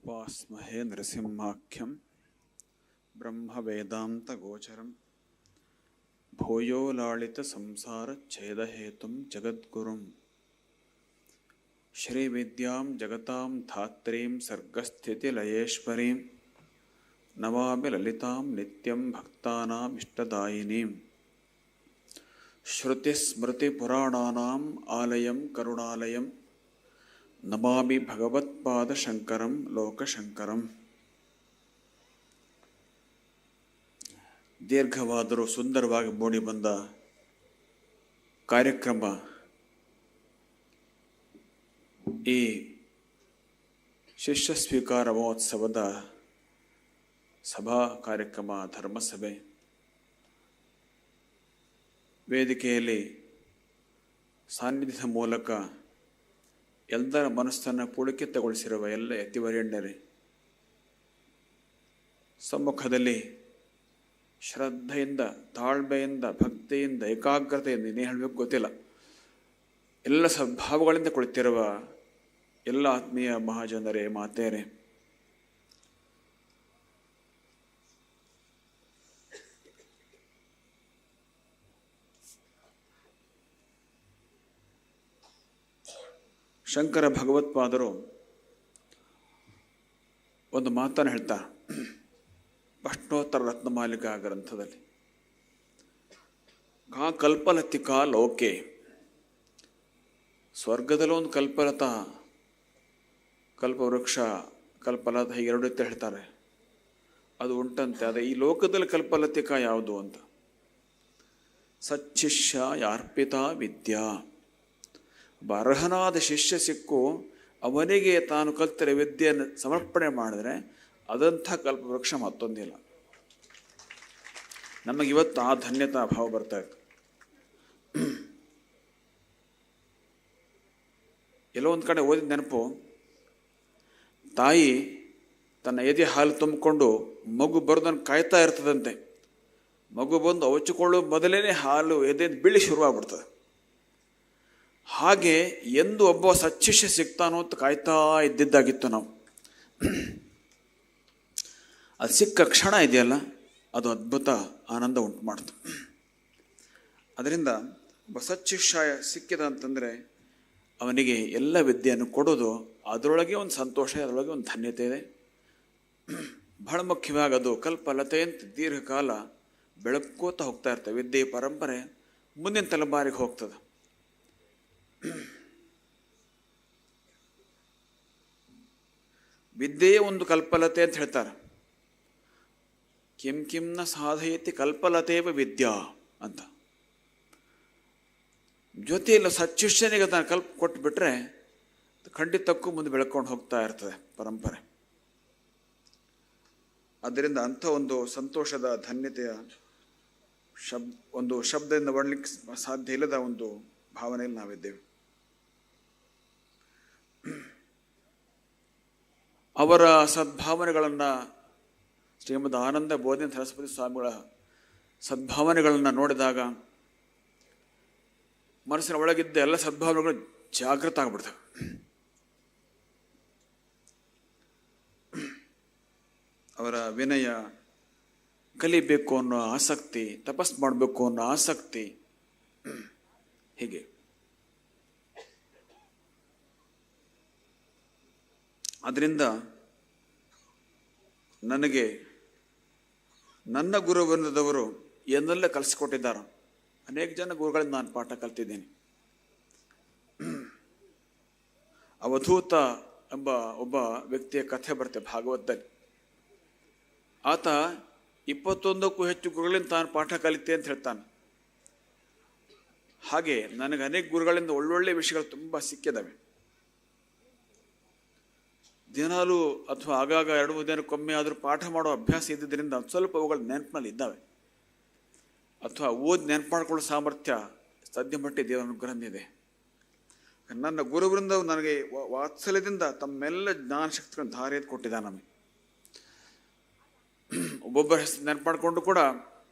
उपास्महे नृसिंहाख्यं ब्रह्मवेदान्तगोचरं भूयो लालितसंसारच्छेदहेतुं जगद्गुरुं श्रीविद्यां जगतां धात्रीं सर्गस्थितिलयेश्वरीं नमामि ललितां नित्यं भक्तानामिष्टदायिनीं श्रुतिस्मृतिपुराणानाम् आलयं करुणालयं नमामि भगवत्पादशङ्करं लोकशङ्करं. ದೀರ್ಘವಾದರೂ ಸುಂದರವಾಗಿ ಮೂಡಿ ಬಂದ ಕಾರ್ಯಕ್ರಮ ಈ ಶಿಷ್ಯ ಸ್ವೀಕಾರ ಮಹೋತ್ಸವದ ಸಭಾ ಕಾರ್ಯಕ್ರಮ, ಧರ್ಮಸಭೆ. ವೇದಿಕೆಯಲ್ಲಿ ಸಾನ್ನಿಧ್ಯದ ಮೂಲಕ ಎಲ್ಲರ ಮನಸ್ಸನ್ನು ಪುಳಕಿತಗೊಳಿಸಿರುವ ಎಲ್ಲ ಯತಿವರ್ಯಣ್ಯರೇ, ಸಮ್ಮುಖದಲ್ಲಿ ಶ್ರದ್ಧೆಯಿಂದ, ತಾಳ್ಮೆಯಿಂದ, ಭಕ್ತಿಯಿಂದ, ಏಕಾಗ್ರತೆಯಿಂದ, ಇನ್ನೇ ಹೇಳಬೇಕು ಗೊತ್ತಿಲ್ಲ, ಎಲ್ಲ ಸದ್ಭಾವಗಳಿಂದ ಕುಳಿತಿರುವ ಎಲ್ಲ ಆತ್ಮೀಯ ಮಹಾಜನರೇ, ಮಾತೆಯರೇ, ಶಂಕರ ಭಗವತ್ಪಾದರು ಒಂದು ಮಾತನ್ನು ಹೇಳ್ತಾರೆ ಪ್ರಶ್ನೋತ್ತರ ರತ್ನಮಾಲಿಕಾ ಗ್ರಂಥದಲ್ಲಿ. ಕಾ ಕಲ್ಪಲತಿಕಾ ಲೋಕೆ, ಸ್ವರ್ಗದಲ್ಲೂ ಒಂದು ಕಲ್ಪಲತಾ, ಕಲ್ಪವೃಕ್ಷ, ಕಲ್ಪಲತ, ಹೀಗೆ ಎರಡು ಅಂತ ಹೇಳ್ತಾರೆ, ಅದು ಉಂಟಂತೆ. ಅದೇ ಈ ಲೋಕದಲ್ಲಿ ಕಲ್ಪಲತಿಕಾ ಯಾವುದು ಅಂತ. ಸಚ್ಚಿಷ್ಯ ಯಾರ್ಪಿತಾ ವಿದ್ಯಾ, ಅರ್ಹನಾದ ಶಿಷ್ಯ ಸಿಕ್ಕು ಅವನಿಗೆ ತಾನು ಕಲ್ತಿರೋ ವಿದ್ಯೆಯನ್ನು ಸಮರ್ಪಣೆ ಮಾಡಿದ್ರೆ ಅದಂಥ ಕಲ್ಪವೃಕ್ಷ ಮತ್ತೊಂದಿಲ್ಲ. ನಮಗಿವತ್ತು ಆ ಧನ್ಯತಾ ಭಾವ ಬರ್ತಾ ಇತ್ತು. ಎಲ್ಲೋ ಒಂದು ಕಡೆ ಓದಿದ ನೆನಪು, ತಾಯಿ ತನ್ನ ಎದೆ ಹಾಲು ತುಂಬಿಕೊಂಡು ಮಗು ಬರೋದನ್ನು ಕಾಯ್ತಾ ಇರ್ತದಂತೆ. ಮಗು ಬಂದು ಅವಚಿಕೊಳ್ಳೋ ಮೊದಲೇ ಹಾಲು ಎದೆಯಿಂದ ಬೀಳಿ ಶುರುವಾಗ್ಬಿಡ್ತದೆ. ಹಾಗೆ ಎಂದು ಒಬ್ಬ ಸಚ್ಚಿಷ್ಯ ಸಿಗ್ತಾನೋ ಅಂತ ಕಾಯ್ತಾ ಇದ್ದಿದ್ದಾಗಿತ್ತು ನಾವು. ಅದು ಸಿಕ್ಕ ಕ್ಷಣ ಇದೆಯಲ್ಲ, ಅದು ಅದ್ಭುತ ಆನಂದ ಉಂಟು ಮಾಡ್ತು. ಅದರಿಂದ ಒಬ್ಬ ಸಚ್ಚಿಷ್ಯ ಸಿಕ್ಕಿದ ಅಂತಂದರೆ ಅವನಿಗೆ ಎಲ್ಲ ವಿದ್ಯೆಯನ್ನು ಕೊಡೋದು, ಅದರೊಳಗೆ ಒಂದು ಸಂತೋಷ, ಅದರೊಳಗೆ ಒಂದು ಧನ್ಯತೆ ಇದೆ. ಬಹಳ ಮುಖ್ಯವಾಗಿ ಅದು ಕಲ್ಪಲತೆ ಅಂತ ದೀರ್ಘಕಾಲ ಬೆಳಕೋತಾ ಹೋಗ್ತಾ ಇರ್ತವೆ. ವಿದ್ಯೆ ಪರಂಪರೆ ಮುಂದಿನ ತಲೆಮಾರಿಗೆ ಹೋಗ್ತದೆ. ವಿದ್ಯೆಯೇ ಒಂದು ಕಲ್ಪಲತೆ ಅಂತ ಹೇಳ್ತಾರೆ. ಕಿಂ ಕಿಂನ ಸಾಧಯತಿ ಕಲ್ಪಲತೇವ ವಿದ್ಯಾ ಅಂತ. ಜೊತೆಯಲ್ಲಿ ಸಚ್ಚಿಷ್ಯನಿಗೆ ಅದನ್ನು ಕೊಟ್ಟುಬಿಟ್ರೆ ಖಂಡಿತಕ್ಕೂ ಮುಂದೆ ಬೆಳ್ಕೊಂಡು ಹೋಗ್ತಾ ಇರ್ತದೆ ಪರಂಪರೆ. ಆದ್ದರಿಂದ ಅಂಥ ಒಂದು ಸಂತೋಷದ, ಧನ್ಯತೆಯ ಒಂದು ಶಬ್ದದಿಂದ ವರ್ಣಲಿಕ್ಕೆ ಸಾಧ್ಯ ಇಲ್ಲದ ಒಂದು ಭಾವನೆಯಲ್ಲಿ ನಾವಿದ್ದೇವೆ. ಅವರ ಸದ್ಭಾವನೆಗಳನ್ನು, ಶ್ರೀಮದ್ ಆನಂದ ಬೋಧೇಂದ್ರ ಸರಸ್ವತಿ ಸ್ವಾಮಿಗಳ ಸದ್ಭಾವನೆಗಳನ್ನು ನೋಡಿದಾಗ ಮನಸ್ಸಿನ ಒಳಗಿದ್ದ ಎಲ್ಲ ಸದ್ಭಾವನೆಗಳು ಜಾಗೃತ ಆಗ್ಬಿಡ್ತವೆ. ಅವರ ವಿನಯ, ಕಲಿಬೇಕು ಅನ್ನೋ ಆಸಕ್ತಿ, ತಪಸ್ ಮಾಡಬೇಕು ಅನ್ನೋ ಆಸಕ್ತಿ, ಹೀಗೆ ಅದರಿಂದ ನನಗೆ ನನ್ನ ಗುರುವೃಂದದವರು ಏನೆಲ್ಲ ಕಲಿಸ್ಕೊಟ್ಟಿದ್ದಾರೆ. ಅನೇಕ ಜನ ಗುರುಗಳಿಂದ ನಾನು ಪಾಠ ಕಲ್ತಿದ್ದೀನಿ. ಅವಧೂತ ಎಂಬ ಒಬ್ಬ ವ್ಯಕ್ತಿಯ ಕಥೆ ಬರುತ್ತೆ ಭಾಗವತದಲ್ಲಿ. ಆತ 21ಕ್ಕೂ ಹೆಚ್ಚು ಗುರುಗಳಿಂದ ತಾನು ಪಾಠ ಕಲಿತೆ ಅಂತ ಹೇಳ್ತಾನೆ. ಹಾಗೆ ನನಗೆ ಅನೇಕ ಗುರುಗಳಿಂದ ಒಳ್ಳೊಳ್ಳೆ ವಿಷಯಗಳು ತುಂಬ ಸಿಕ್ಕಿದ್ದಾವೆ. ದಿನಾಲೂ ಅಥವಾ ಆಗಾಗ 2-3 ದಿನಕ್ಕೊಮ್ಮೆ ಆದರೂ ಪಾಠ ಮಾಡೋ ಅಭ್ಯಾಸ ಇದ್ದಿದ್ದರಿಂದ ಸ್ವಲ್ಪ ಅವುಗಳು ನೆನಪಿನಲ್ಲಿ ಇದ್ದಾವೆ. ಅಥವಾ ಓದಿ ನೆನಪು ಮಾಡಿಕೊಳ್ಳೋ ಸಾಮರ್ಥ್ಯ ಸದ್ಯ ಮಟ್ಟಿಗೆ ದೇವರ ಅನುಗ್ರಹವಿದೆ. ನನ್ನ ಗುರುವೃಂದವು ನನಗೆ ವಾತ್ಸಲ್ಯದಿಂದ ತಮ್ಮೆಲ್ಲ ಜ್ಞಾನ ಶಕ್ತಿಗಳನ್ನು ಧಾರೆ ಕೊಟ್ಟಿದ್ದಾನೆ. ನಮಗೆ ಒಬ್ಬೊಬ್ಬರ ಹೆಸರು ನೆನಪು ಮಾಡಿಕೊಂಡು ಕೂಡ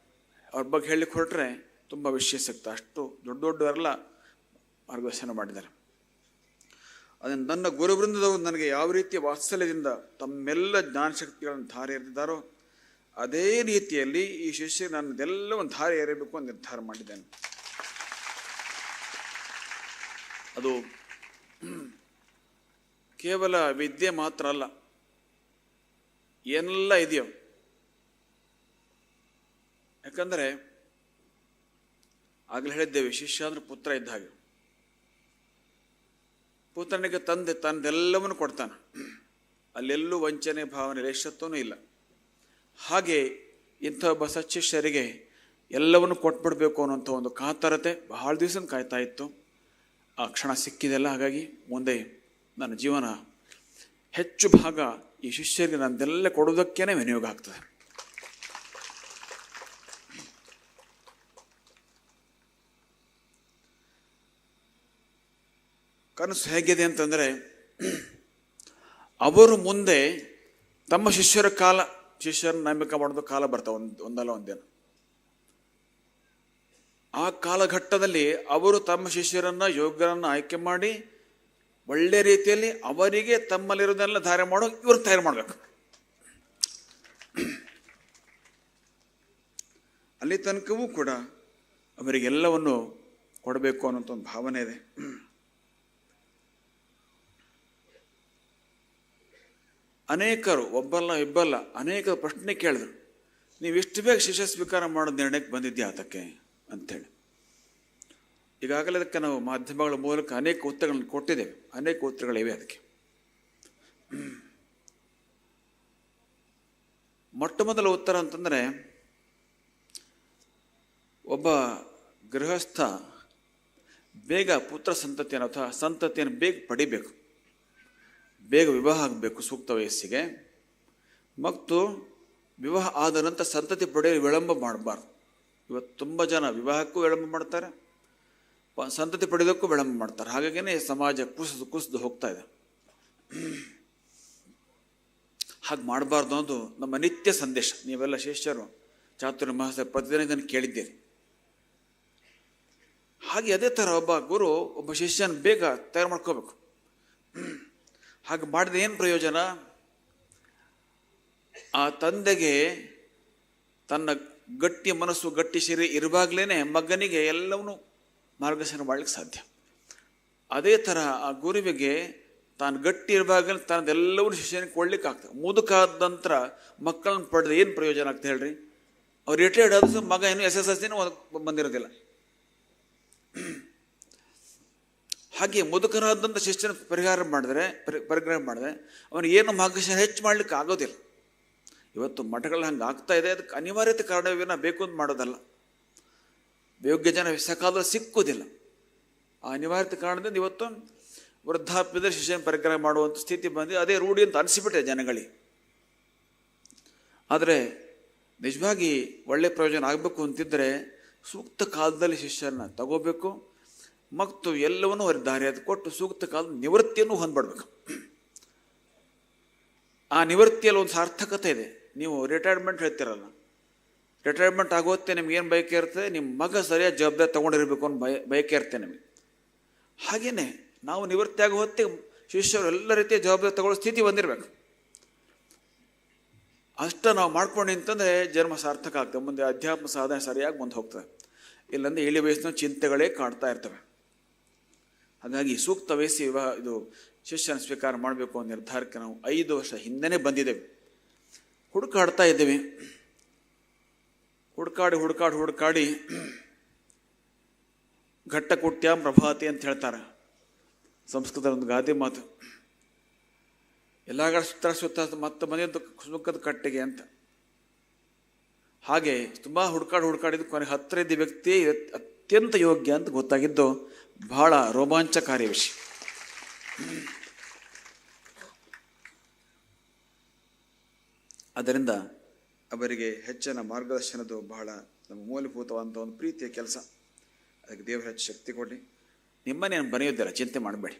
ಅವ್ರ ಬಗ್ಗೆ ಹೇಳಲಿಕ್ಕೆ ಹೊರಟ್ರೆ ತುಂಬ ವಿಷಯ ಸಿಗ್ತಾ. ಅಷ್ಟು ದೊಡ್ಡ ದೊಡ್ಡವರೆಲ್ಲ ಮಾರ್ಗದರ್ಶನ ಮಾಡಿದ್ದಾರೆ. ಅದನ್ನು ನನ್ನ ಗುರುವೃಂದದವರು ನನಗೆ ಯಾವ ರೀತಿಯ ವಾತ್ಸಲ್ಯದಿಂದ ತಮ್ಮೆಲ್ಲ ಜ್ಞಾನಶಕ್ತಿಗಳನ್ನು ಧಾರೆ ಎರೆದಿದ್ದಾರೋ ಅದೇ ರೀತಿಯಲ್ಲಿ ಈ ಶಿಷ್ಯ ನನ್ನದೆಲ್ಲವನ್ನು ಧಾರೆ ಎರೆಯಬೇಕು ಅಂತ ನಿರ್ಧಾರ ಮಾಡಿದ್ದೇನೆ. ಅದು ಕೇವಲ ವಿದ್ಯೆ ಮಾತ್ರ ಅಲ್ಲ, ಏನೆಲ್ಲ ಇದೆಯೋ. ಯಾಕಂದರೆ ಆಗಲೇ ಹೇಳಿದ್ದೇವೆ, ಶಿಷ್ಯ ಅಂದ್ರೆ ಪುತ್ರ ಇದ್ದ ಹಾಗೆ. ಪುತ್ರನಿಗೆ ತಂದೆ ತನ್ನದೆಲ್ಲವನ್ನು ಕೊಡ್ತಾನೆ, ಅಲ್ಲೆಲ್ಲೂ ವಂಚನೆ ಭಾವನೆ ಲೇಷತ್ವನೂ ಇಲ್ಲ. ಹಾಗೆ ಇಂಥ ಒಬ್ಬ ಸಚ್ಚಿಷ್ಯರಿಗೆ ಎಲ್ಲವನ್ನು ಕೊಟ್ಬಿಡ್ಬೇಕು ಅನ್ನೋಂಥ ಒಂದು ಕಾತರತೆ ಬಹಳ ದಿವಸ ಕಾಯ್ತಾ ಇತ್ತು. ಆ ಕ್ಷಣ ಸಿಕ್ಕಿದೆಲ್ಲ. ಹಾಗಾಗಿ ಮುಂದೆ ನನ್ನ ಜೀವನ ಹೆಚ್ಚು ಭಾಗ ಈ ಶಿಷ್ಯರಿಗೆ ನನ್ನದೆಲ್ಲ ಕೊಡೋದಕ್ಕೇನೆ ವಿನಿಯೋಗ ಆಗ್ತದೆ. ಕನಸು ಹೇಗಿದೆ ಅಂತಂದರೆ, ಅವರು ಮುಂದೆ ತಮ್ಮ ಶಿಷ್ಯರನ್ನ ನೇಮಕ ಮಾಡೋದು ಕಾಲ ಬರ್ತಾವೆ, ಒಂದಲ್ಲ ಒಂದೇನು. ಆ ಕಾಲಘಟ್ಟದಲ್ಲಿ ಅವರು ತಮ್ಮ ಶಿಷ್ಯರನ್ನ ಯೋಗ್ಯರನ್ನ ಆಯ್ಕೆ ಮಾಡಿ ಒಳ್ಳೆ ರೀತಿಯಲ್ಲಿ ಅವರಿಗೆ ತಮ್ಮಲ್ಲಿರೋದೆಲ್ಲ ಧಾರೆ ಮಾಡೋ ಇವರು ತಯಾರು ಮಾಡಬೇಕು. ಅಲ್ಲಿ ತನಕವೂ ಕೂಡ ಅವರಿಗೆಲ್ಲವನ್ನು ಕೊಡಬೇಕು ಅನ್ನೋಂಥ ಒಂದು ಭಾವನೆ ಇದೆ. ಅನೇಕರು, ಒಬ್ಬಲ್ಲ ಇಬ್ಬಲ್ಲ, ಅನೇಕ ಪ್ರಶ್ನೆ ಕೇಳಿದ್ರು, ನೀವು ಇಷ್ಟು ಬೇಗ ಶಿಷ್ಯ ಸ್ವೀಕಾರ ಮಾಡೋ ನಿರ್ಣಯಕ್ಕೆ ಬಂದಿದ್ಯಾ ಅದಕ್ಕೆ ಅಂಥೇಳಿ. ಈಗಾಗಲೇ ಅದಕ್ಕೆ ನಾವು ಮಾಧ್ಯಮಗಳ ಮೂಲಕ ಅನೇಕ ಉತ್ತರಗಳನ್ನು ಕೊಟ್ಟಿದ್ದೇವೆ, ಅನೇಕ ಉತ್ತರಗಳಿವೆ ಅದಕ್ಕೆ. ಮೊಟ್ಟ ಮೊದಲ ಉತ್ತರ ಅಂತಂದರೆ, ಒಬ್ಬ ಗೃಹಸ್ಥ ಬೇಗ ಪುತ್ರ ಸಂತತಿಯನ್ನು ಅಥವಾ ಸಂತತಿಯನ್ನು ಬೇಗ ಪಡಿಬೇಕು, ಬೇಗ ವಿವಾಹ ಆಗಬೇಕು ಸೂಕ್ತ ವಯಸ್ಸಿಗೆ, ಮತ್ತು ವಿವಾಹ ಆದ ನಂತರ ಸಂತತಿ ಪಡೆಯಲು ವಿಳಂಬ ಮಾಡಬಾರ್ದು. ಇವತ್ತು ತುಂಬ ಜನ ವಿವಾಹಕ್ಕೂ ವಿಳಂಬ ಮಾಡ್ತಾರೆ, ಸಂತತಿ ಪಡೆಯೋದಕ್ಕೂ ವಿಳಂಬ ಮಾಡ್ತಾರೆ. ಹಾಗಾಗಿನೇ ಸಮಾಜ ಕುಸಿದು ಹೋಗ್ತಾ ಇದೆ. ಹಾಗೆ ಮಾಡಬಾರ್ದು ಅನ್ನೋದು ನಮ್ಮ ನಿತ್ಯ ಸಂದೇಶ. ನೀವೆಲ್ಲ ಶಿಷ್ಯರು ಚಾತುರ್ಮಾಸ ಪ್ರತಿದಿನ ಇದನ್ನು ಕೇಳಿದ್ದೀರಿ. ಹಾಗೆ ಅದೇ ಥರ ಒಬ್ಬ ಗುರು ಒಬ್ಬ ಶಿಷ್ಯನ ಬೇಗ ತಯಾರು ಮಾಡ್ಕೋಬೇಕು. ಹಾಗೆ ಮಾಡಿದ ಏನು ಪ್ರಯೋಜನ? ಆ ತಂದೆಗೆ ತನ್ನ ಗಟ್ಟಿ ಮನಸ್ಸು ಗಟ್ಟಿ ಶರೀರ ಇರುವಾಗಲೇ ಮಗನಿಗೆ ಎಲ್ಲವನ್ನೂ ಮಾರ್ಗದರ್ಶನ ಮಾಡಲಿಕ್ಕೆ ಸಾಧ್ಯ. ಅದೇ ಥರ ಆ ಗುರುವಿಗೆ ತಾನು ಗಟ್ಟಿ ಇರುವಾಗಲೇ ತನ್ನದೆಲ್ಲವನ್ನೂ ಶಿಷ್ಯನಿಗೆ ಕೊಡ್ಲಿಕ್ಕೆ ಆಗ್ತದೆ. ಮುದುಕಾದ ನಂತರ ಮಕ್ಕಳನ್ನ ಪಡೆದ ಏನು ಪ್ರಯೋಜನ ಆಗ್ತದೆ ಹೇಳ್ರಿ? ಅವ್ರು ರಿಟೈರ್ಡ್ ಆದ ಮಗ ಏನು SSLC ಬಂದಿರೋದಿಲ್ಲ. ಹಾಗೆ ಮುದುಕರಾದಂಥ ಶಿಷ್ಯನ ಪರಿಗ್ರಹ ಮಾಡಿದ್ರೆ ಅವನಿಗೆ ಏನು ಮಾರ್ಗದರ್ಶನ ಹೆಚ್ಚು ಮಾಡಲಿಕ್ಕೆ ಆಗೋದಿಲ್ಲ. ಇವತ್ತು ಮಠಗಳು ಹಂಗೆ ಆಗ್ತಾ ಇದೆ. ಅದಕ್ಕೆ ಅನಿವಾರ್ಯತೆ ಕಾರಣವೇನ ಬೇಕು ಅಂತ ಮಾಡೋದಲ್ಲ. ಯೋಗ್ಯ ಜನ ಸಕಾಲದಲ್ಲಿ ಸಿಕ್ಕೋದಿಲ್ಲ. ಆ ಅನಿವಾರ್ಯತೆ ಕಾರಣದಿಂದ ಇವತ್ತು ವೃದ್ಧಾಪ್ಯದಲ್ಲಿ ಶಿಷ್ಯನ ಪರಿಗ್ರಹ ಮಾಡುವಂಥ ಸ್ಥಿತಿ ಬಂದಿದೆ. ಅದೇ ರೂಢಿ ಅಂತ ಅನಿಸಿಬಿಟ್ಟೆ ಜನಗಳಿಗೆ. ಆದರೆ ನಿಜವಾಗಿ ಒಳ್ಳೆಯ ಪ್ರಯೋಜನ ಆಗಬೇಕು ಅಂತಿದ್ದರೆ ಸೂಕ್ತ ಕಾಲದಲ್ಲಿ ಶಿಷ್ಯರನ್ನ ತಗೋಬೇಕು ಮತ್ತು ಎಲ್ಲವನ್ನೂ ಅವ್ರಿಗೆ ದಾರಿಯಾದ ಕೊಟ್ಟು ಸೂಕ್ತ ಕಾಲದ ನಿವೃತ್ತಿಯನ್ನು ಹೊಂದ್ಬಿಡ್ಬೇಕು. ಆ ನಿವೃತ್ತಿಯಲ್ಲಿ ಒಂದು ಸಾರ್ಥಕತೆ ಇದೆ. ನೀವು ರಿಟೈರ್ಮೆಂಟ್ ಹೇಳ್ತಿರಲ್ಲ, ರಿಟೈರ್ಮೆಂಟ್ ಆಗೋತ್ತೆ ನಿಮ್ಗೆ ಏನು ಬಯಕೆ ಇರ್ತದೆ? ನಿಮ್ಮ ಮಗ ಸರಿಯಾದ ಜವಾಬ್ದಾರಿ ತೊಗೊಂಡಿರಬೇಕು ಅನ್ನೋ ಬಯಕೆ ಇರ್ತದೆ ನಿಮಗೆ. ಹಾಗೆಯೇ ನಾವು ನಿವೃತ್ತಿ ಆಗೋ ಹೊತ್ತಿಗೆ ಶಿಷ್ಯರು ಎಲ್ಲ ರೀತಿಯ ಜವಾಬ್ದಾರಿ ತಗೊಳ್ಳೋ ಸ್ಥಿತಿ ಬಂದಿರಬೇಕು. ಅಷ್ಟ ನಾವು ಮಾಡ್ಕೊಂಡು ಅಂತಂದರೆ ಜನ್ಮ ಸಾರ್ಥಕ ಆಗ್ತದೆ. ಮುಂದೆ ಅಧ್ಯಾತ್ಮ ಸಾಧನೆ ಸರಿಯಾಗಿ ಮುಂದೆ ಹೋಗ್ತದೆ. ಇಲ್ಲಾಂದರೆ ಇಳಿ ವಯಸ್ಸಿನ ಚಿಂತೆಗಳೇ ಕಾಡ್ತಾ ಇರ್ತವೆ. ಹಾಗಾಗಿ ಸೂಕ್ತ ವಯಸ್ಸಿ ಇದು ಶಿಷ್ಯನ ಸ್ವೀಕಾರ ಮಾಡಬೇಕು ಅನ್ನೋ ನಿರ್ಧಾರಕ್ಕೆ ನಾವು 5 ವರ್ಷ ಹಿಂದೆನೇ ಬಂದಿದ್ದೇವೆ. ಹುಡುಕಾಡ್ತಾ ಇದ್ದೇವೆ. ಹುಡುಕಾಡಿ ಘಟ್ಟ ಕುಟ್ಯಾಂ ಪ್ರಭಾತಿ ಅಂತ ಹೇಳ್ತಾರೆ ಸಂಸ್ಕೃತದ ಒಂದು ಗಾದೆ ಮಾತು. ಎಲ್ಲ ಸುತ್ತ ಮತ್ತೆ ಬಂದಿದ್ದು ಸುಖದ ಕಟ್ಟೆಗೆ ಅಂತ. ಹಾಗೆ ತುಂಬ ಹುಡುಕಾಡಿದ್ದು ಕೊನೆಗೆ ಹತ್ತಿರ ಇದ್ದ ವ್ಯಕ್ತಿ ಅತ್ಯಂತ ಯೋಗ್ಯ ಅಂತ ಗೊತ್ತಾಗಿದ್ದು ಬಹಳ ರೋಮಾಂಚಕಾರಿ ವಿಷಯ. ಅದರಿಂದ ಅವರಿಗೆ ಹೆಚ್ಚಿನ ಮಾರ್ಗದರ್ಶನದ ಬಹಳ ನಮ್ಮ ಮೂಲಭೂತವಾದಂಥ ಒಂದು ಪ್ರೀತಿಯ ಕೆಲಸ. ಅದಕ್ಕೆ ದೇವರು ಹೆಚ್ಚು ಶಕ್ತಿ ಕೊಡಲಿ. ನಿಮ್ಮನ್ನೇನು ಬರೆಯೋದಿಲ್ಲ, ಚಿಂತೆ ಮಾಡಬೇಡಿ.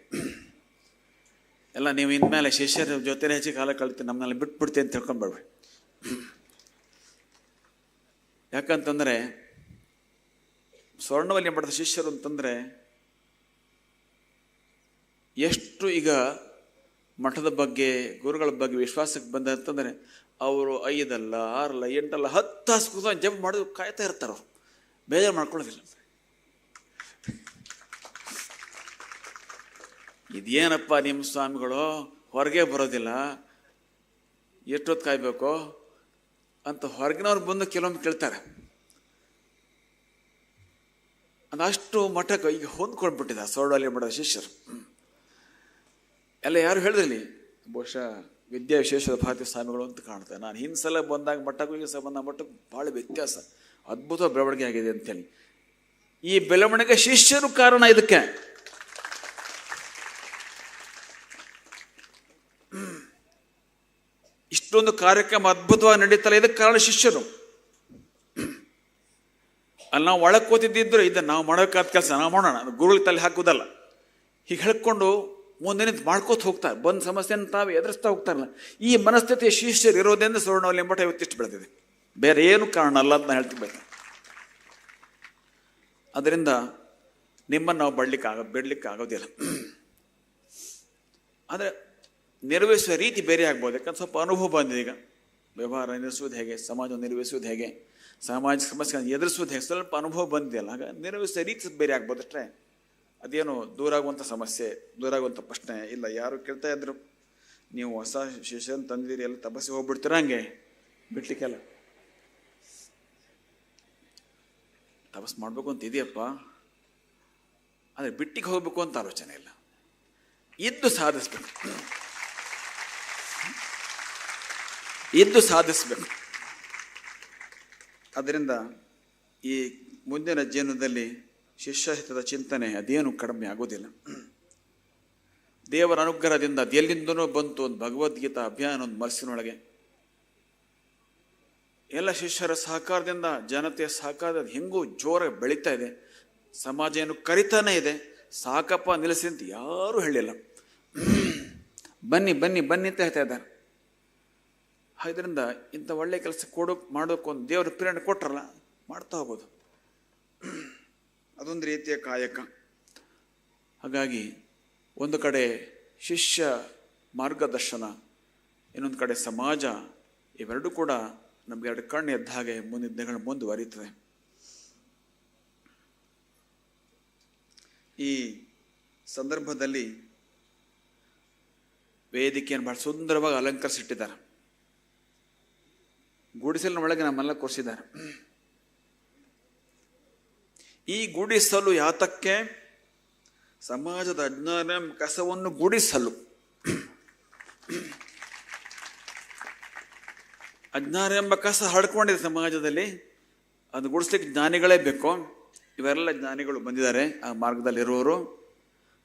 ಎಲ್ಲ ನೀವು ಇನ್ಮೇಲೆ ಶಿಷ್ಯರ ಜೊತೆ ಹೆಚ್ಚು ಕಾಲ ಕಳಿತೀವಿ, ನಮ್ಮನ್ನೆಲ್ಲ ಬಿಟ್ಬಿಡ್ತೀವಿ ಅಂತ ತಿಳ್ಕೊಂಡ್ಬೇಡ್ಬೇಡಿ. ಯಾಕಂತಂದರೆ ಸ್ವರ್ಣವಲ್ಲಿ ಪಡೆದ ಶಿಷ್ಯರು ಅಂತಂದರೆ ಎಷ್ಟು ಈಗ ಮಠದ ಬಗ್ಗೆ ಗುರುಗಳ ಬಗ್ಗೆ ವಿಶ್ವಾಸಕ್ಕೆ ಬಂದ ಅಂತಂದರೆ ಅವರು 5 ಅಲ್ಲ 6 ಅಲ್ಲ 8 ಅಲ್ಲ 10 ತಾಸು ಕೂತ್ಕೊಂಡು ಜಂಪ್ ಮಾಡೋದು ಕಾಯ್ತಾ ಇರ್ತಾರೆ. ಅವರು ಬೇಜಾರು ಮಾಡ್ಕೊಳ್ಳೋದಿಲ್ಲ. ಇದೇನಪ್ಪ ನಿಮ್ಮ ಸ್ವಾಮಿಗಳು ಹೊರಗೆ ಬರೋದಿಲ್ಲ, ಎಷ್ಟೊತ್ತು ಕಾಯ್ಬೇಕು ಅಂತ ಹೊರಗಿನವ್ರು ಬಂದು ಕೆಲವೊಮ್ಮೆ ಕೇಳ್ತಾರೆ. ಅದಷ್ಟು ಮಠಕ್ಕೆ ಈಗ ಹೊಂದ್ಕೊಂಡ್ಬಿಟ್ಟಿದೆ ಸೋಡಲ್ಲಿ ಮಾಡೋದು ಶಿಷ್ಯರು ಎಲ್ಲ. ಯಾರು ಹೇಳಿದ್ರಲ್ಲಿ ಬಹುಶಃ ವಿದ್ಯಾ ವಿಶೇಷದ ಭಾರತೀಯ ಸ್ವಾಮಿಗಳು ಅಂತ ಕಾಣ್ತಾರೆ. ನಾನು ಹಿಂದೆ ಸಲ ಬಂದಾಗ ಮಠಕ್ಕೂ ಈಗ ಸಲ ಬಂದಾಗ ಮಠಕ್ಕೆ ಭಾಳ ವ್ಯತ್ಯಾಸ, ಅದ್ಭುತ ಬೆಳವಣಿಗೆ ಆಗಿದೆ ಅಂತೇಳಿ. ಈ ಬೆಳವಣಿಗೆ ಶಿಷ್ಯರು ಕಾರಣ. ಇದಕ್ಕೆ ಇಷ್ಟೊಂದು ಕಾರ್ಯಕ್ರಮ ಅದ್ಭುತವಾಗಿ ನಡೀತಲ್ಲ, ಇದಕ್ಕೆ ಕಾರಣ ಶಿಷ್ಯರು. ಅಲ್ಲಿ ನಾವು ಒಳಗೆ ಕೂತಿದ್ದಿದ್ರು ಇದನ್ನು ನಾವು ಮಾಡೋಕ್ಕಾದ ಕೆಲಸ ನಾವು ಮಾಡೋಣ, ಗುರುಗಳಿಗೆ ತಲೆ ಹಾಕೋದಲ್ಲ. ಹೀಗೆ ಹೇಳ್ಕೊಂಡು ಮುಂದೆ ನಿಂತು ಮಾಡ್ಕೋತ ಹೋಗ್ತಾರೆ. ಬಂದ ಸಮಸ್ಯೆನ ತಾವು ಎದುರಿಸ್ತಾ ಹೋಗ್ತಾರಲ್ಲ. ಈ ಮನಸ್ಥಿತಿಯ ಶಿಷ್ಯರು ಇರೋದ್ರಿಂದ ಸುವರ್ಣವಲ್ಲಿ ಎಂಬಟ ಇವತ್ತಿಷ್ಟು ಬೆಳೆದಿದೆ. ಬೇರೆ ಏನು ಕಾರಣ ಅಲ್ಲ ಅಂತ ನಾನು ಹೇಳ್ತಿರ್ಬೇಕು. ಅದರಿಂದ ನಿಮ್ಮನ್ನು ನಾವು ಬಿಡಲಿಕ್ಕೆ ಆಗೋದಿಲ್ಲ. ಆದರೆ ನಿರ್ವಹಿಸುವ ರೀತಿ ಬೇರೆ ಆಗ್ಬೋದು. ಯಾಕಂದ್ರೆ ಸ್ವಲ್ಪ ಅನುಭವ ಬಂದಿದೆ. ಈಗ ವ್ಯವಹಾರ ನಿರ್ವಹಿಸೋದು ಹೇಗೆ, ಸಮಾಜವನ್ನು ನಿರ್ವಹಿಸೋದು ಹೇಗೆ, ಸಾಮಾಜಿಕ ಸಮಸ್ಯೆಗಳನ್ನು ಎದುರಿಸೋದು ಹೇಗೆ, ಸ್ವಲ್ಪ ಅನುಭವ ಬಂದಿದೆಯಲ್ಲ. ಹಾಗೆ ನಿರ್ವಹಿಸುವ ರೀತಿ ಬೇರೆ ಆಗ್ಬೋದು ಅಷ್ಟೇ. ಅದೇನು ದೂರ ಆಗುವಂಥ ಸಮಸ್ಯೆ, ದೂರ ಆಗುವಂಥ ಪ್ರಶ್ನೆ ಇಲ್ಲ. ಯಾರು ಕೇಳ್ತಾ ಇದ್ರು ನೀವು ಹೊಸ ಶಿಷ್ಯನ ತಂದಿದ್ದೀರಿ ಎಲ್ಲ ತಪಸ್ಸಿಗೆ ಹೋಗ್ಬಿಡ್ತೀರ, ಹಂಗೆ ಬಿಡ್ಲಿಕ್ಕೆಲ್ಲ ತಪಸ್ಸು ಮಾಡಬೇಕು ಅಂತ ಇದೆಯಪ್ಪ, ಆದರೆ ಬಿಟ್ಟಿಗೆ ಹೋಗ್ಬೇಕು ಅಂತ ಆಲೋಚನೆ ಇಲ್ಲ. ಇದ್ದು ಸಾಧಿಸ್ಬೇಕು. ಅದರಿಂದ ಈ ಮುಂದಿನ ಜೀವನದಲ್ಲಿ ಶಿಷ್ಯಹಿತದ ಚಿಂತನೆ ಅದೇನು ಕಡಿಮೆ ಆಗೋದಿಲ್ಲ. ದೇವರ ಅನುಗ್ರಹದಿಂದ ಅದು ಎಲ್ಲಿಂದನೂ ಬಂತು. ಒಂದು ಭಗವದ್ಗೀತಾ ಅಭಿಯಾನ ಒಂದು ಮನಸ್ಸಿನೊಳಗೆ ಎಲ್ಲ ಶಿಷ್ಯರ ಸಹಕಾರದಿಂದ, ಜನತೆಯ ಸಹಕಾರದಿಂದ ಹೆಂಗೂ ಜೋರಾಗಿ ಬೆಳೀತಾ ಇದೆ. ಸಮಾಜ ಏನು ಕರಿತಾನೆ ಇದೆ. ಸಾಕಪ್ಪ ನಿಲ್ಲಿಸಿ ಅಂತ ಯಾರೂ ಹೇಳಿಲ್ಲ. ಬನ್ನಿ ಬನ್ನಿ ಬನ್ನಿ ಅಂತ ಹೇಳ್ತಾ ಇದ್ದಾರೆ. ಇದರಿಂದ ಇಂಥ ಒಳ್ಳೆ ಕೆಲಸ ಮಾಡೋಕೆ ಒಂದು ದೇವರು ಪ್ರೇರಣೆ ಕೊಟ್ರಲ್ಲ, ಮಾಡ್ತಾ ಹೋಗೋದು ಅದೊಂದು ರೀತಿಯ ಕಾಯಕ. ಹಾಗಾಗಿ ಒಂದು ಕಡೆ ಶಿಷ್ಯ ಮಾರ್ಗದರ್ಶನ, ಇನ್ನೊಂದು ಕಡೆ ಸಮಾಜ, ಇವೆರಡೂ ಕೂಡ ನಮ್ಗೆ 2 ಕಣ್ಣು ಎದ್ದ ಹಾಗೆ ಮುಂದಿನ ದಿನಗಳು ಮುಂದುವರಿತದೆ. ಈ ಸಂದರ್ಭದಲ್ಲಿ ವೇದಿಕೆಯನ್ನು ಬಹಳ ಸುಂದರವಾಗಿ ಅಲಂಕರಿಸಿಟ್ಟಿದ್ದಾರೆ. ಗುಡಿಸಲಿನ ಒಳಗೆ ನಮ್ಮೆಲ್ಲ ಕೂರಿಸಿದ್ದಾರೆ. ಈ ಗುಡಿಸಲು ಯಾತಕ್ಕೆ? ಸಮಾಜದ ಅಜ್ಞಾನ ಕಸವನ್ನು ಗುಡಿಸಲು. ಅಜ್ಞಾನ ಎಂಬ ಕಸ ಹರಡ್ಕೊಂಡಿದೆ ಸಮಾಜದಲ್ಲಿ. ಅದು ಗುಡಿಸ್ಲಿಕ್ಕೆ ಜ್ಞಾನಿಗಳೇ ಬೇಕು. ಇವೆಲ್ಲ ಜ್ಞಾನಿಗಳು ಬಂದಿದ್ದಾರೆ ಆ ಮಾರ್ಗದಲ್ಲಿರುವವರು.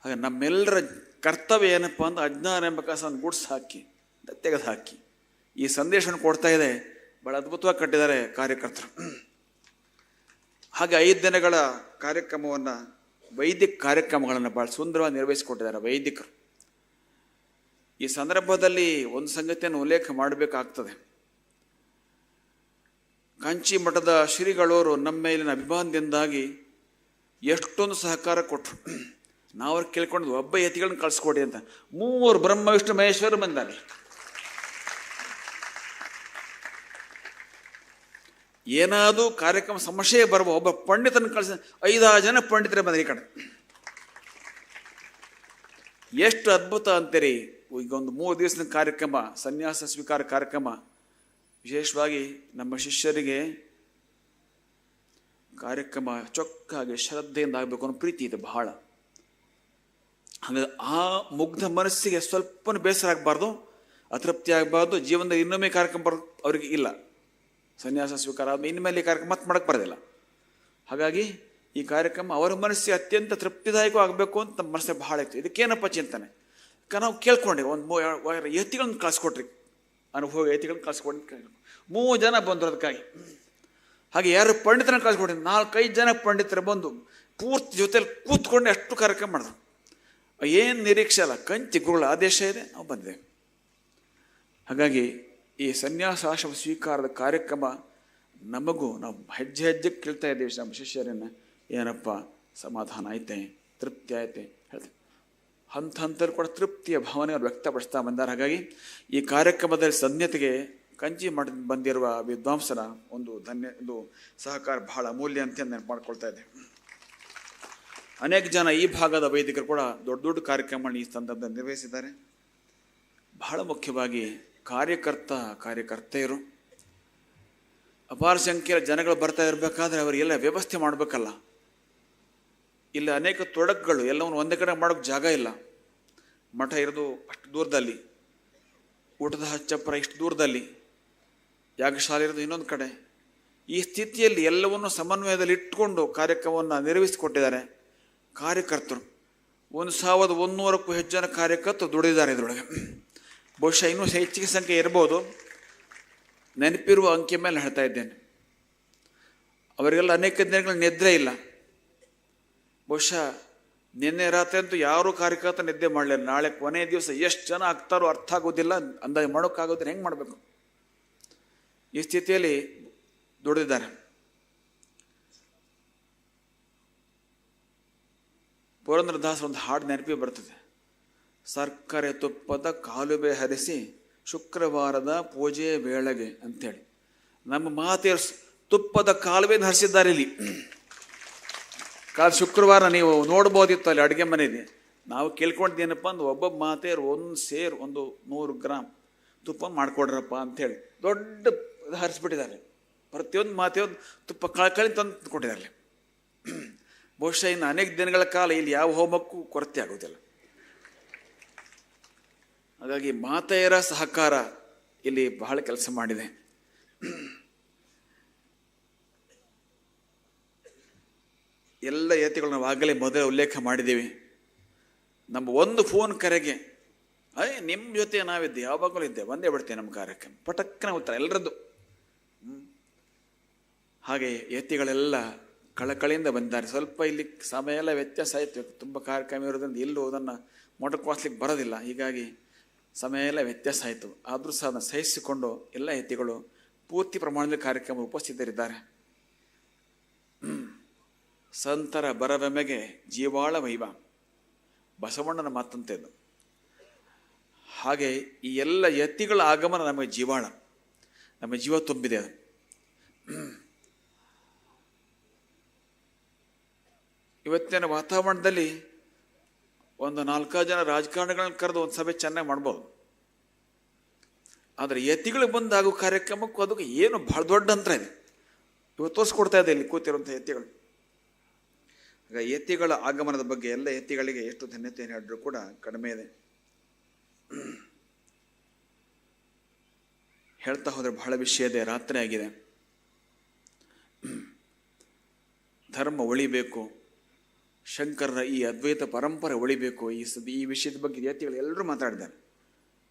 ಹಾಗೆ ನಮ್ಮೆಲ್ಲರ ಕರ್ತವ್ಯ ಏನಪ್ಪ ಅಂದ್ರೆ ಅಜ್ಞಾನ ಎಂಬ ಕಸವನ್ನು ಗುಡಿಸಿ ಹಾಕಿ, ತೆಗೆದು ಹಾಕಿ ಈ ಸಂದೇಶವನ್ನು ಕೊಡ್ತಾ ಇದೆ. ಭಾಳ ಅದ್ಭುತವಾಗಿ ಕಟ್ಟಿದ್ದಾರೆ ಕಾರ್ಯಕರ್ತರು. ಹಾಗೆ 5 ದಿನಗಳ ಕಾರ್ಯಕ್ರಮವನ್ನು, ವೈದಿಕ ಕಾರ್ಯಕ್ರಮಗಳನ್ನು ಭಾಳ ಸುಂದರವಾಗಿ ನಿರ್ವಹಿಸಿಕೊಟ್ಟಿದ್ದಾರೆ ವೈದಿಕರು. ಈ ಸಂದರ್ಭದಲ್ಲಿ ಒಂದು ಸಂಗತಿಯನ್ನು ಉಲ್ಲೇಖ ಮಾಡಬೇಕಾಗ್ತದೆ. ಕಾಂಚಿ ಮಠದ ಶ್ರೀಗಳವರು ನಮ್ಮ ಮೇಲಿನ ಅಭಿಮಾನದಿಂದಾಗಿ ಎಷ್ಟೊಂದು ಸಹಕಾರ ಕೊಟ್ಟರು. ನಾವು ಅವ್ರು ಕೇಳ್ಕೊಂಡು ಒಬ್ಬ ಯತಿಗಳನ್ನ ಕಳಿಸ್ಕೊಡಿ ಅಂತ. 3 ಬ್ರಹ್ಮ ವಿಷ್ಣು ಮಹೇಶ್ವರ ಬಂದಾನೆ. ಏನಾದರೂ ಕಾರ್ಯಕ್ರಮ ಸಮಸ್ಯೆ ಬರುವ ಒಬ್ಬ ಪಂಡಿತನ ಕಳಿಸ 5-6 ಜನ ಪಂಡಿತರೇ ಬಂದ್ರಿ ಈ ಕಡೆ. ಎಷ್ಟು ಅದ್ಭುತ ಅಂತೀರಿ. ಈಗ ಒಂದು 3 ದಿವಸದ ಕಾರ್ಯಕ್ರಮ, ಸನ್ಯಾಸ ಸ್ವೀಕಾರ ಕಾರ್ಯಕ್ರಮ. ವಿಶೇಷವಾಗಿ ನಮ್ಮ ಶಿಷ್ಯರಿಗೆ ಕಾರ್ಯಕ್ರಮ ಚೊಕ್ಕಾಗಿ ಶ್ರದ್ಧೆಯಿಂದ ಆಗಬೇಕು ಅನ್ನೋ ಪ್ರೀತಿ ಇದೆ ಬಹಳ. ಹಾಗಾಗಿ ಆ ಮುಗ್ಧ ಮನಸ್ಸಿಗೆ ಸ್ವಲ್ಪ ಬೇಸರ ಆಗಬಾರ್ದು, ಅತೃಪ್ತಿ ಆಗಬಾರ್ದು. ಜೀವನದಲ್ಲಿ ಇನ್ನೊಮ್ಮೆ ಕಾರ್ಯಕ್ರಮ ಅವ್ರಿಗೆ ಇಲ್ಲ. ಸನ್ಯಾಸ ಸ್ವೀಕಾರ ಆದ್ಮೇಲೆ ಇನ್ಮೇಲೆ ಈ ಕಾರ್ಯಕ್ರಮ ಮತ್ತೆ ಮಾಡಕ್ಕೆ ಬರೋದಿಲ್ಲ. ಹಾಗಾಗಿ ಈ ಕಾರ್ಯಕ್ರಮ ಅವರ ಮನಸ್ಸಿಗೆ ಅತ್ಯಂತ ತೃಪ್ತಿದಾಯಕ ಆಗಬೇಕು ಅಂತ ನಮ್ಮ ಮನಸ್ಸಿಗೆ ಬಹಳ ಇತ್ತು. ಇದಕ್ಕೇನಪ್ಪ ಚಿಂತನೆ? ನಾವು ಕೇಳ್ಕೊಂಡೆ ಒಂದು ಯತಿಗಳನ್ನ ಕಳಿಸ್ಕೊಟ್ರಿ, ಅನುಭವ ಯತಿಗಳನ್ನ ಕಳಿಸ್ಕೊಂಡು 3 ಜನ ಬಂದರು ಅದಕ್ಕಾಗಿ. ಹಾಗೆ ಯಾರು ಪಂಡಿತರನ್ನ ಕಳಿಸ್ಕೊಟ್ರಿ, 4-5 ಜನ ಪಂಡಿತರು ಬಂದು ಪೂರ್ತಿ ಜೊತೆಲಿ ಕೂತ್ಕೊಂಡು ಅಷ್ಟು ಕಾರ್ಯಕ್ರಮ ಮಾಡಿದ್ರು. ಏನು ನಿರೀಕ್ಷೆ ಅಲ್ಲ, ಕಂಚಿ ಗುರುಗಳ ಆದೇಶ ಇದೆ, ನಾವು ಬಂದಿದ್ದೇವೆ. ಹಾಗಾಗಿ ಈ ಸನ್ಯಾಸಾಶ್ರಮ ಸ್ವೀಕಾರದ ಕಾರ್ಯಕ್ರಮ ನಮಗೂ ನಾವು ಹೆಜ್ಜೆ ಹೆಜ್ಜೆಗೆ ಕೇಳ್ತಾ ಇದ್ದೀವಿ ನಮ್ಮ ಶಿಷ್ಯರನ್ನು. ಏನಪ್ಪ ಸಮಾಧಾನ ಐತೆ, ತೃಪ್ತಿ ಐತೆ ಹೇಳ್ತೇವೆ. ಹಂತ ಹಂತದಲ್ಲಿ ಕೂಡ ತೃಪ್ತಿಯ ಭಾವನೆ ಅವ್ರು ವ್ಯಕ್ತಪಡಿಸ್ತಾ ಬಂದಾರೆ. ಹಾಗಾಗಿ ಈ ಕಾರ್ಯಕ್ರಮದಲ್ಲಿ ಸದ್ಯತೆಗೆ ಕಂಚಿ ಮಾಡಿ ಬಂದಿರುವ ವಿದ್ವಾಂಸರ ಒಂದು ಸಹಕಾರ ಬಹಳ ಅಮೂಲ್ಯ ಅಂತ ನೆನಪು ಮಾಡ್ಕೊಳ್ತಾ ಇದೆ. ಅನೇಕ ಜನ ಈ ಭಾಗದ ವೈದಿಕರು ಕೂಡ ದೊಡ್ಡ ದೊಡ್ಡ ಕಾರ್ಯಕ್ರಮಗಳನ್ನ ಈ ಸಂದರ್ಭದಲ್ಲಿ ನಿರ್ವಹಿಸಿದ್ದಾರೆ. ಬಹಳ ಮುಖ್ಯವಾಗಿ ಕಾರ್ಯಕರ್ತೆಯರು ಅಪಾರ ಸಂಖ್ಯೆಯ ಜನಗಳು ಬರ್ತಾ ಇರಬೇಕಾದ್ರೆ ಅವರಿಗೆಲ್ಲ ವ್ಯವಸ್ಥೆ ಮಾಡಬೇಕಲ್ಲ. ಇಲ್ಲಿ ಅನೇಕ ತೊಡಕುಗಳು, ಎಲ್ಲವನ್ನು ಒಂದೇ ಕಡೆ ಮಾಡೋಕ್ಕೆ ಜಾಗ ಇಲ್ಲ. ಮಠ ಇರೋದು ಅಷ್ಟು ದೂರದಲ್ಲಿ, ಊಟದ ಚಪ್ಪರ ಇಷ್ಟು ದೂರದಲ್ಲಿ, ಯಾಗಶಾಲೆ ಇರೋದು ಇನ್ನೊಂದು ಕಡೆ. ಈ ಸ್ಥಿತಿಯಲ್ಲಿ ಎಲ್ಲವನ್ನು ಸಮನ್ವಯದಲ್ಲಿ ಇಟ್ಟುಕೊಂಡು ಕಾರ್ಯಕ್ರಮವನ್ನು ನಿರ್ವಹಿಸಿಕೊಟ್ಟಿದ್ದಾರೆ ಕಾರ್ಯಕರ್ತರು. 1100ಕ್ಕೂ ಹೆಚ್ಚು ಜನ ಕಾರ್ಯಕರ್ತರು ದುಡಿದಿದ್ದಾರೆ ಇದರೊಳಗೆ. ಬಹುಶಃ ಇನ್ನೂ ಹೆಚ್ಚಿಗೆ ಸಂಖ್ಯೆ ಇರ್ಬೋದು. ನೆನಪಿರುವ ಅಂಕೆ ಮೇಲೆ ಹೇಳ್ತಾ ಇದ್ದೇನೆ. ಅವರಿಗೆಲ್ಲ ಅನೇಕ ದಿನಗಳ ನಿದ್ರೆ ಇಲ್ಲ. ಬಹುಶಃ ನಿನ್ನೆ ರಾತ್ರಿ ಅಂತೂ ಯಾರೂ ಕಾರ್ಯಕರ್ತ ನಿದ್ದೆ ಮಾಡಲಿಲ್ಲ. ನಾಳೆ ಕೊನೆಯ ದಿವಸ ಎಷ್ಟು ಜನ ಆಗ್ತಾರೋ ಅರ್ಥ ಆಗೋದಿಲ್ಲ, ಅಂದಾಜು ಮಾಡೋಕ್ಕಾಗೋದಿಲ್ಲ. ಹೆಂಗೆ ಮಾಡಬೇಕು? ಈ ಸ್ಥಿತಿಯಲ್ಲಿ ದುಡಿದಿದ್ದಾರೆ. ಪುರಂದರದಾಸ ಒಂದು ಹಾಡು ನೆನಪಿ ಬರ್ತದೆ. ಸರ್ಕರೆ ತುಪ್ಪದ ಕಾಲುವೆ ಹರಿಸಿ ಶುಕ್ರವಾರದ ಪೂಜೆ ವೇಳೆಗೆ ಅಂತೇಳಿ ನಮ್ಮ ಮಾತೆಯರು ತುಪ್ಪದ ಕಾಲುವೆಯನ್ನು ಹರಿಸಿದ್ದಾರೆ. ಇಲ್ಲಿ ಶುಕ್ರವಾರ ನೀವು ನೋಡ್ಬೋದಿತ್ತು ಅಲ್ಲಿ ಅಡುಗೆ ಮನೆ ಇದೆ. ನಾವು ಕೇಳ್ಕೊಂಡಿದ್ದೇನಪ್ಪ ಅಂದ್ರೆ ಒಬ್ಬೊಬ್ಬ ಮಾತೆಯರು ಒಂದು 100 ಗ್ರಾಮ್ ತುಪ್ಪ ಮಾಡಿಕೊಡ್ರಪ್ಪ ಅಂಥೇಳಿ ದೊಡ್ಡ ಹರಿಸ್ಬಿಟ್ಟಿದ್ದಾರೆ. ಪ್ರತಿಯೊಂದು ಮಾತೆಯೊಂದು ತುಪ್ಪ ಕಳಿ ತಂದು ಕೊಟ್ಟಿದ್ದಾರೆ. ಬಹುಶಃ ಇನ್ನು ಅನೇಕ ದಿನಗಳ ಕಾಲ ಇಲ್ಲಿ ಯಾವ ಹೋಮಕ್ಕೂ ಕೊರತೆ ಆಗೋದಿಲ್ಲ. ಹಾಗಾಗಿ ಮಾತೆಯರ ಸಹಕಾರ ಇಲ್ಲಿ ಬಹಳ ಕೆಲಸ ಮಾಡಿದೆ. ಎಲ್ಲ ಯತಿಗಳು ನಾವು ಆಗಲೇ ಮೊದಲೇ ಉಲ್ಲೇಖ ಮಾಡಿದ್ದೀವಿ. ನಮ್ಮ ಒಂದು ಫೋನ್ ಕರೆಗೆ ನಿಮ್ಮ ಜೊತೆ ನಾವಿದ್ದೆ, ಯಾವಾಗಲೂ ಇದ್ದೆ, ಒಂದೇ ಬಿಡ್ತೇವೆ ನಮ್ಮ ಕಾರ್ಯಕ್ರಮ, ಪಟಕ್ಕನ ಉತ್ತರ ಎಲ್ಲರದ್ದು. ಹಾಗೆ ಯತಿಗಳೆಲ್ಲ ಕಳಕಳಿಯಿಂದ ಬಂದಿದ್ದಾರೆ. ಸ್ವಲ್ಪ ಇಲ್ಲಿ ಸಮಯ ಎಲ್ಲ ವ್ಯತ್ಯಾಸ ಆಯಿತು. ತುಂಬ ಕಾರ್ಯಕ್ರಮ ಇರೋದ್ರಿಂದ ಎಲ್ಲೂ ಅದನ್ನು ಮೊಟಕುವಾಸ್ಲಿಕ್ಕೆ ಬರೋದಿಲ್ಲ. ಹೀಗಾಗಿ ಸಮಯ ಎಲ್ಲ ವ್ಯತ್ಯಾಸ ಆಯಿತು. ಆದರೂ ಸಹ ಅದನ್ನು ಸಹಿಸಿಕೊಂಡು ಎಲ್ಲ ಯತಿಗಳು ಪೂರ್ತಿ ಪ್ರಮಾಣದಲ್ಲಿ ಕಾರ್ಯಕ್ರಮ ಉಪಸ್ಥಿತರಿದ್ದಾರೆ. ಸಂತರ ಬರವೆಮೆಗೆ ಜೀವಾಳ ವೈವ, ಬಸವಣ್ಣನ ಮಾತಂತೆದು. ಹಾಗೆ ಈ ಎಲ್ಲ ಯತಿಗಳ ಆಗಮನ ನಮಗೆ ಜೀವಾಳ, ನಮ್ಮ ಜೀವ ತುಂಬಿದೆ ಅದು. ಇವತ್ತಿನ ವಾತಾವರಣದಲ್ಲಿ ಒಂದು 4 ಜನ ರಾಜಕಾರಣಿಗಳನ್ನ ಕರೆದು ಒಂದು ಸಭೆ ಚೆನ್ನಾಗಿ ಮಾಡ್ಬೋದು. ಆದರೆ ಯತಿಗಳು ಬಂದಾಗೋ ಕಾರ್ಯಕ್ರಮಕ್ಕೂ ಅದಕ್ಕೆ ಏನು ಭಾಳ ದೊಡ್ಡ ಅಂತರ ಇದೆ. ಇವತ್ತು ತೋರಿಸ್ಕೊಡ್ತಾ ಇದೆ ಇಲ್ಲಿ ಕೂತಿರುವಂಥ ಯತಿಗಳು. ಹಾಗೆ ಯತಿಗಳ ಆಗಮನದ ಬಗ್ಗೆ ಎಲ್ಲ ಯತಿಗಳಿಗೆ ಎಷ್ಟು ಧನ್ಯತೆಯನ್ನು ಹೇಳಿದ್ರು ಕೂಡ ಕಡಿಮೆ ಇದೆ. ಹೇಳ್ತಾ ಹೋದರೆ ಬಹಳ ವಿಷಯ ಇದೆ. ರಾತ್ರಿ ಆಗಿದೆ. ಧರ್ಮ ಉಳಿಬೇಕು, ಶಂಕರರ ಈ ಅದ್ವೈತ ಪರಂಪರೆ ಉಳಿಬೇಕು, ಈ ವಿಷಯದ ಬಗ್ಗೆ ಯತಿಗಳು ಎಲ್ಲರೂ ಮಾತಾಡಿದ್ದಾರೆ.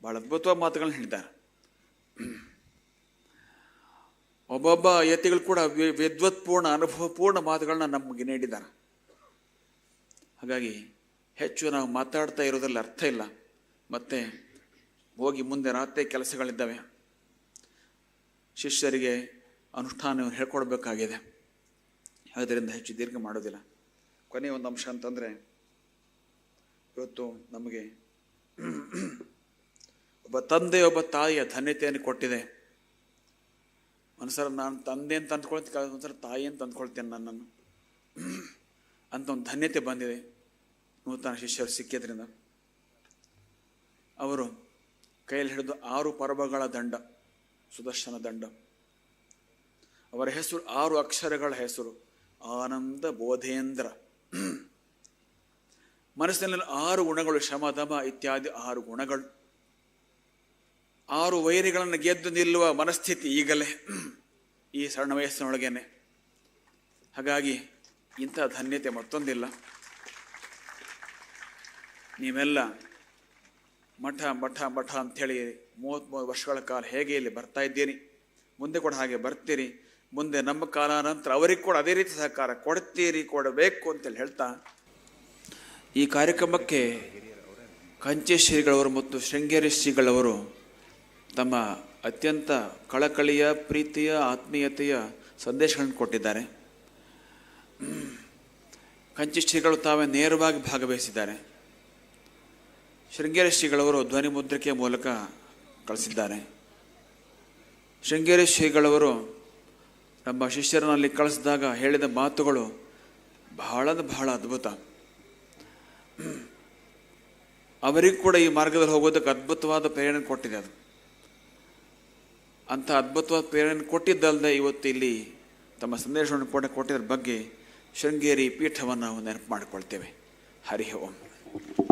ಭಾಳ ಅದ್ಭುತವಾದ ಮಾತುಗಳನ್ನ ಹೇಳಿದ್ದಾರೆ. ಒಬ್ಬೊಬ್ಬ ಯತಿಗಳು ಕೂಡ ವಿದ್ವತ್ಪೂರ್ಣ ಅನುಭವಪೂರ್ಣ ಮಾತುಗಳನ್ನ ನಮಗೆ ನೀಡಿದ್ದಾರೆ. ಹಾಗಾಗಿ ಹೆಚ್ಚು ನಾವು ಮಾತಾಡ್ತಾ ಇರೋದ್ರಲ್ಲಿ ಅರ್ಥ ಇಲ್ಲ. ಮತ್ತೆ ಹೋಗಿ ಮುಂದೆ ರಾತ್ರಿ ಕೆಲಸಗಳಿದ್ದಾವೆ. ಶಿಷ್ಯರಿಗೆ ಅನುಷ್ಠಾನವನ್ನು ಹೇಳ್ಕೊಡ್ಬೇಕಾಗಿದೆ. ಅದರಿಂದ ಹೆಚ್ಚು ದೀರ್ಘ ಮಾಡೋದಿಲ್ಲ. ಕೊನೆಯ ಒಂದು ಅಂಶ ಅಂತಂದರೆ, ಇವತ್ತು ನಮಗೆ ಒಬ್ಬ ತಂದೆ ಒಬ್ಬ ತಾಯಿಯ ಧನ್ಯತೆಯನ್ನು ಕೊಟ್ಟಿದೆ. ಒಂದ್ಸಲ ನಾನು ತಂದೆ ಅಂತ ಅಂದ್ಕೊಳ್ತೀನಿ, ಒಂದ್ಸಲ ತಾಯಿ ಅಂತ ಅಂದ್ಕೊಳ್ತೇನೆ ನನ್ನನ್ನು ಅಂತ ಒಂದು ಧನ್ಯತೆ ಬಂದಿದೆ ನೂತನ ಶಿಷ್ಯರು ಸಿಕ್ಕಿದ್ರಿಂದ. ಅವರು ಕೈಯಲ್ಲಿ ಹಿಡಿದು 6 ಪರ್ವಗಳ ದಂಡ, ಸುದರ್ಶನ ದಂಡ. ಅವರ ಹೆಸರು 6 ಅಕ್ಷರಗಳ ಹೆಸರು, ಆನಂದ ಬೋಧೇಂದ್ರ. ಮನಸ್ಸಿನಲ್ಲಿ 6 ಗುಣಗಳು, ಶಮದಮ ಇತ್ಯಾದಿ 6 ಗುಣಗಳು. 6 ವೈರಿಗಳನ್ನು ಗೆದ್ದು ನಿಲ್ಲುವ ಮನಸ್ಥಿತಿ ಈಗಲೇ ಈ ಸಣ್ಣ ವಯಸ್ಸಿನೊಳಗೇನೆ. ಹಾಗಾಗಿ ಇಂಥ ಧನ್ಯತೆ ಮತ್ತೊಂದಿಲ್ಲ. ನೀವೆಲ್ಲ ಮಠ ಮಠ ಮಠ ಅಂಥೇಳಿ 33 ವರ್ಷಗಳ ಕಾಲ ಹೇಗೆ ಇಲ್ಲಿ ಬರ್ತಾ ಇದ್ದೀರಿ, ಮುಂದೆ ಕೂಡ ಹಾಗೆ ಬರ್ತೀರಿ. ಮುಂದೆ ನಮ್ಮ ಕಾಲಾನಂತರ ಅವರಿಗೆ ಕೂಡ ಅದೇ ರೀತಿ ಸಹಕಾರ ಕೊಡ್ತೀರಿ, ಕೊಡಬೇಕು ಅಂತೇಳಿ ಹೇಳ್ತಾ, ಈ ಕಾರ್ಯಕ್ರಮಕ್ಕೆ ಕಂಚಿ ಶ್ರೀಗಳವರು ಮತ್ತು ಶೃಂಗೇರಿ ಶ್ರೀಗಳವರು ತಮ್ಮ ಅತ್ಯಂತ ಕಳಕಳಿಯ, ಪ್ರೀತಿಯ, ಆತ್ಮೀಯತೆಯ ಸಂದೇಶಗಳನ್ನು ಕೊಟ್ಟಿದ್ದಾರೆ. ಕಂಚಿ ಶ್ರೀಗಳು ತಾವೇ ನೇರವಾಗಿ ಭಾಗವಹಿಸಿದ್ದಾರೆ. ಶೃಂಗೇರಿ ಶ್ರೀಗಳವರು ಧ್ವನಿ ಮುದ್ರಿಕೆಯ ಮೂಲಕ ಕಳಿಸಿದ್ದಾರೆ. ಶೃಂಗೇರಿ ಶ್ರೀಗಳವರು ನಮ್ಮ ಶಿಷ್ಯರನ್ನಲ್ಲಿ ಕಳಿಸಿದಾಗ ಹೇಳಿದ ಮಾತುಗಳು ಬಹಳ ಅದ್ಭುತ. ಅವರಿಗೂ ಕೂಡ ಈ ಮಾರ್ಗದಲ್ಲಿ ಹೋಗೋದಕ್ಕೆ ಅದ್ಭುತವಾದ ಪ್ರೇರಣೆ ಕೊಟ್ಟಿದೆ. ಅದು ಅಂಥ ಅದ್ಭುತವಾದ ಪ್ರೇರಣೆ ಕೊಟ್ಟಿದ್ದಲ್ಲದೆ ಇವತ್ತು ಇಲ್ಲಿ ತಮ್ಮ ಸಂದೇಶವನ್ನು ಕೊಟ್ಟಿದ್ದರ ಬಗ್ಗೆ ಶೃಂಗೇರಿ ಪೀಠವನ್ನು ನಾವು ನೆನಪು ಮಾಡಿಕೊಳ್ತೇವೆ. ಹರಿ ಓಂ.